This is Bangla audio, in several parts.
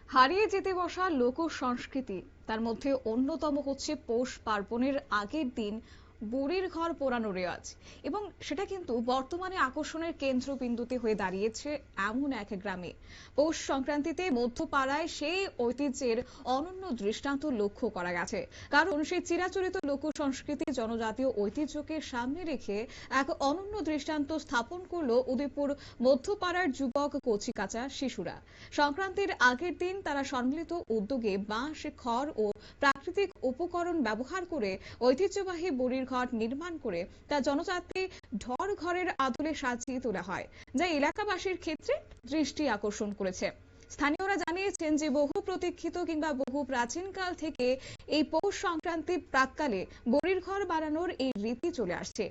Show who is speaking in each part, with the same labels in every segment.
Speaker 1: হারিয়ে যেতে বসা লোক সংস্কৃতি, তার মধ্যে অন্যতম হচ্ছে পৌষ পার্বণের আগের দিন বুড়ির ঘর পোড়ানোর রেওয়াজ। এবং সেটা কিন্তু বর্তমানে আকর্ষণের কেন্দ্রবিন্দুতে হয়ে দাঁড়িয়েছে এমন এক গ্রামে। পৌষ সংক্রান্তিতে মধ্যপাড়ায় সেই ঐতিহ্যের অনন্য দৃষ্টান্ত লক্ষ্য করা গেছে। কারণ সেই চিরাচরিত লোক সংস্কৃতি জনজাতীয় ঐতিহ্যকে সামনে রেখে এক অনন্য দৃষ্টান্ত স্থাপন করলো উদয়পুর মধ্যপাড়ার যুবক কচিকাঁচা শিশুরা। সংক্রান্তির আগের দিন তারা সম্মিলিত উদ্যোগে বাঁশ, খড় ও প্রাকৃতিক উপকরণ ব্যবহার করে ঐতিহ্যবাহী বুড়ির ঘর নির্মাণ করে তা জনজাতি ঢর ঘরের আদলে সাজিয়ে তোলা হয়, যা এলাকাবাসীর ক্ষেত্রে দৃষ্টি আকর্ষণ করেছে। স্থানীয়রা জানিয়েছেন যে বহু প্রতীক্ষিত কিংবা বহু প্রাচীনকাল থেকে এই পৌষ সংক্রান্তি প্রাককালে বুড়ির ঘর বানানোর এই রীতি চলে আসছে।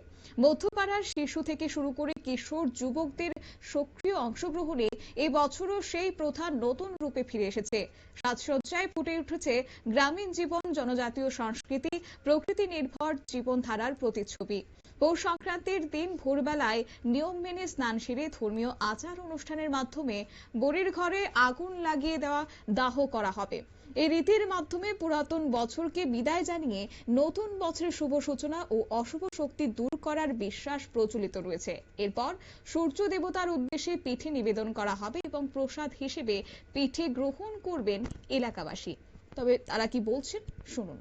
Speaker 1: মধ্যপাড়ার শিশু থেকে শুরু করে কিশোর যুবকদের সক্রিয় অংশগ্রহণে এই বছরও সেই প্রথা নতুন রূপে ফিরে এসেছে। সাজসজ্জায় ফুটে উঠেছে গ্রামীণ জীবন, জনজাতীয় সংস্কৃতি, প্রকৃতি নির্ভর জীবনধারার প্রতিচ্ছবি। পৌষ সংক্রান্তির দিন ভোরবেলায় নিয়ম মেনে স্নান সেরে ধর্মীয় আচার অনুষ্ঠানের মাধ্যমে বুড়ির ঘরে আগুন লাগিয়ে দেওয়া দাহ করা হবে। এই রীতির মাধ্যমে পুরাতন বছরকে বিদায় জানিয়ে নতুন বছরের শুভ সূচনা ও অশুভ শক্তি দূর করার বিশ্বাস প্রচলিত রয়েছে। এরপর সূর্য দেবতার উদ্দেশ্যে পিঠে নিবেদন করা হবে এবং প্রসাদ হিসেবে পিঠে গ্রহণ করবেন এলাকাবাসী। তবে তারা কি বলছেন শুনুন।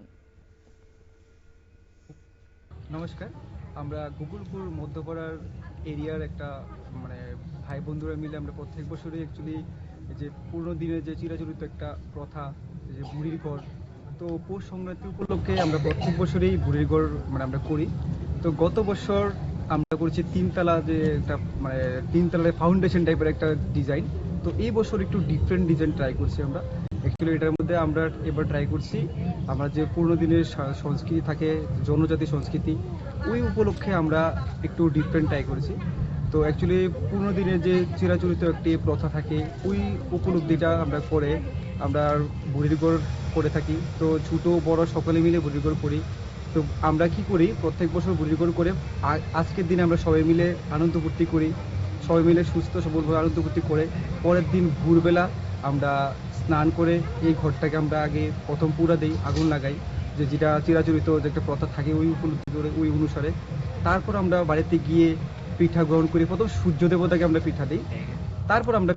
Speaker 2: নমস্কার, আমরা গোকুলপুর মধ্যপাড়ার এরিয়ার একটা ভাই বন্ধুরা মিলে আমরা প্রত্যেক বছরই অ্যাকচুয়ালি যে পুরনো দিনের যে চিরাচরিত একটা প্রথা, যে বুড়ির ঘর, তো পৌষ সংক্রান্তি উপলক্ষে আমরা প্রত্যেক বছরই বুড়ির ঘর আমরা করি। তো গত বছর আমরা করেছি তিনতলা, যে একটা তিনতলায় ফাউন্ডেশন টাইপের একটা ডিজাইন। তো এই বছর একটু ডিফারেন্ট ডিজাইন ট্রাই করছি আমরা। অ্যাকচুয়ালি এটার মধ্যে আমরা এবার ট্রাই করছি আমরা যে পুরনো দিনের সংস্কৃতি থাকে, জনজাতি সংস্কৃতি, ওই উপলক্ষে আমরা একটু ডিফারেন্ট ট্রাই করেছি। তো অ্যাকচুয়ালি পুরনো দিনের যে চিরাচরিত একটি প্রথা থাকে, ওই উপলব্ধিটা আমরা করে আমরা বুড়ির ঘর করে থাকি। তো ছোটো বড় সকলে মিলে বুড়ির ঘর করি। তো আমরা কি করি, প্রত্যেক বছর বুড়ির ঘর করে আজকের দিনে আমরা সবাই মিলে আনন্দ ফুর্তি করি, সবাই মিলে সুস্থ সবলভাবে আনন্দ ফুর্তি করে পরের দিন ভোরবেলা আমরা স্নান করে এই ঘরটাকে আমরা আগে প্রথম পুরা দিই, আগুন লাগাই, যেটা চিরাচরিত যে একটা প্রথা থাকে ওই উপলব্ধি করে ওই অনুসারে। তারপর আমরা বাড়িতে গিয়ে পিঠা গ্রহণ করি। প্রথম সূর্য দেবতাকে আমরা পিঠা দিই, তারপর আমরা।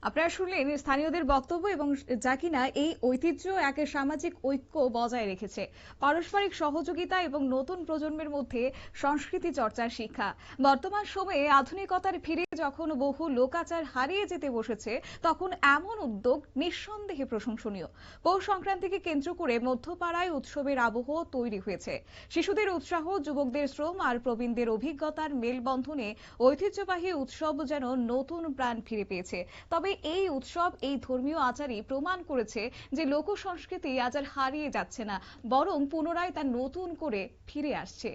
Speaker 1: আপনারা শুনলেন স্থানীয়দের বক্তব্য, এবং যা কিনা এই ঐতিহ্য এক সামাজিক ঐক্য বজায় রেখেছে, পারস্পরিক সহযোগিতা এবং নতুন প্রজন্মের মধ্যে সংস্কৃতি চর্চার শিক্ষা। বর্তমান সময়ে আধুনিকতার ভিড়ে যখন বহু লোকাচার হারিয়ে যেতে বসেছে, তখন এমন উদ্যোগ নিঃসন্দেহে প্রশংসনীয়। পৌষ সংক্রান্তিকে কেন্দ্র করে মধ্যপাড়ায় উৎসবের আবহ তৈরি হয়েছে। শিশুদের উৎসাহ, যুবকদের শ্রম আর প্রবীণদের অভিজ্ঞতার মেলবন্ধনে ঐতিহ্যবাহী উৎসব যেন নতুন প্রাণ ফিরে পেয়েছে। তবে এই উৎসব, এই ধর্মীয় আচারই প্রমাণ করেছে যে লোক সংস্কৃতি আজ আর হারিয়ে যাচ্ছে না, বরং পুনরায় তা নতুন করে ফিরে আসছে।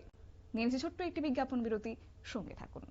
Speaker 1: নিয়েছে ছোট্ট একটি বিজ্ঞাপন বিরতি, সঙ্গে থাকুন।